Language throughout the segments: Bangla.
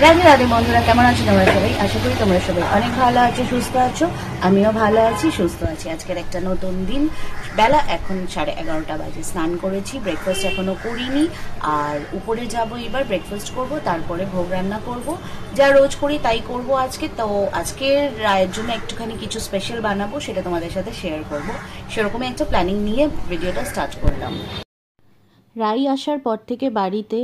রাধে রাধে বন্ধুরা, কেমন আছো তোমরা সবাই? আশা করি তোমরা সবাই অনেক ভালো আছো, সুস্থ আছো। আমিও ভালো আছি, সুস্থ আছি। আজকের একটা নতুন দিন। বেলা এখন 11:30 বাজে। স্নান করেছি, ব্রেকফাস্ট এখনো করিনি। আর উপরে যাব, এবার ব্রেকফাস্ট করব, তারপরে ভোগ রান্না করব। যা রোজ করি তাই করব আজকে। তো আজকের রায়ের জন্য একটুখানি কিছু স্পেশাল বানাবো, সেটা তোমাদের সাথে শেয়ার করব। সেরকমই একটা প্ল্যানিং নিয়ে ভিডিওটা স্টার্ট করলাম। রাই আসার পর থেকে বাড়িতে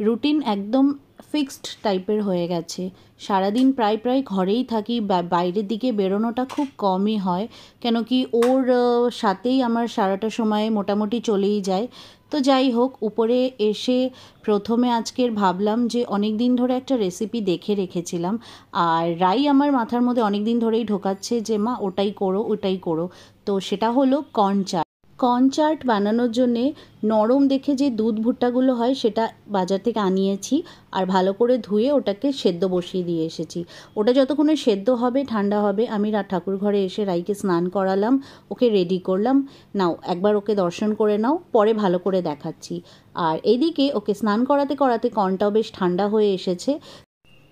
রুটিন একদম ফিক্সড টাইপের হয়ে গেছে। সারাদিন প্রায় ঘরেই থাকি, বাইরের দিকে বেরোনোটা খুব কমই হয়, কেন কি ওর সাথেই আমার সারাটা সময় মোটামুটি চলেই যায়। তো যাই হোক, উপরে এসে প্রথমে আজকের ভাবলাম যে অনেক দিন ধরে একটা রেসিপি দেখে রেখেছিলাম, আর রাই আমার মাথার মধ্যে অনেক দিন ধরেই ঢোকাচ্ছে যে মা ওটাই করো ওটাই করো। তো সেটা হলো কর্ন চাট। কর্ন চাট বানানোর জন্যে নরম দেখে যে দুধ ভুট্টাগুলো হয় সেটা বাজার থেকে আনিয়েছি, আর ভালো করে ধুয়ে ওটাকে সেদ্ধ বসিয়ে দিয়ে এসেছি। ওটা যতক্ষণে সেদ্ধ হবে, ঠান্ডা হবে, আমি ঠাকুর ঘরে এসে রাইকে স্নান করালাম, ওকে রেডি করলাম। নাও একবার ওকে দর্শন করে নাও, পরে ভালো করে দেখাচ্ছি। আর এদিকে ওকে স্নান করাতে করাতে কর্নটাও বেশ ঠান্ডা হয়ে এসেছে।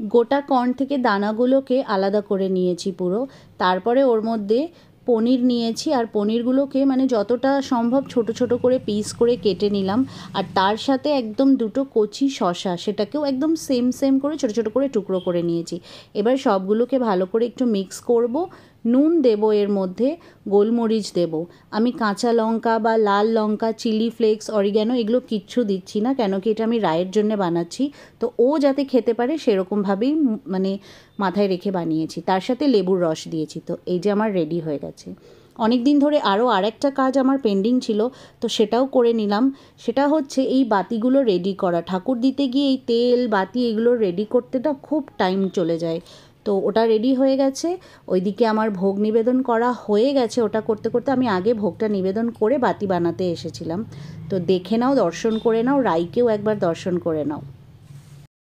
গোটা কর্ন থেকে দানাগুলোকে আলাদা করে নিয়েছি পুরো। তারপরে ওর মধ্যে পনির নিয়েছি, আর পনিরগুলোকে মানে যতটা সম্ভব ছোট ছোট করে পিস করে কেটে নিলাম। আর তার সাথে একদম দুটো কচি শসা, সেটাকেও একদম সেম করে ছোট ছোট করে টুকরো করে নিয়েছি। এবার সবগুলোকে ভালো করে একটু মিক্স করব। নুন দেব, এর মধ্যে গোলমরিচ দেব। আমি কাঁচা লঙ্কা বা লাল লঙ্কা, চিলি ফ্লেক্স, অরিগ্যানো এগুলো কিচ্ছু দিচ্ছি না, কেন কি এটা আমি রায়ের জন্য বানাচ্ছি। তো ও যাতে খেতে পারে সেরকমভাবেই মানে মাথায় রেখে বানিয়েছি। তার সাথে লেবুর রস দিয়েছি। তো এই যে আমার রেডি হয়ে গেছে। অনেক দিন ধরে আরও আরেকটা কাজ আমার পেন্ডিং ছিল, তো সেটাও করে নিলাম। সেটা হচ্ছে এই বাতিগুলো রেডি করা। ঠাকুর দিতে গিয়ে এই তেল বাতি এগুলো রেডি করতে না খুব টাইম চলে যায়। তো ওটা রেডি হয়ে গেছে। ওইদিকে আমার ভোগ নিবেদন করা হয়ে গেছে। ওটা করতে করতে আমি আগে ভোগটা নিবেদন করে বাতি বানাতে এসেছিলাম। তো দেখে নাও, দর্শন করে নাও, রাইকেও একবার দর্শন করে নাও।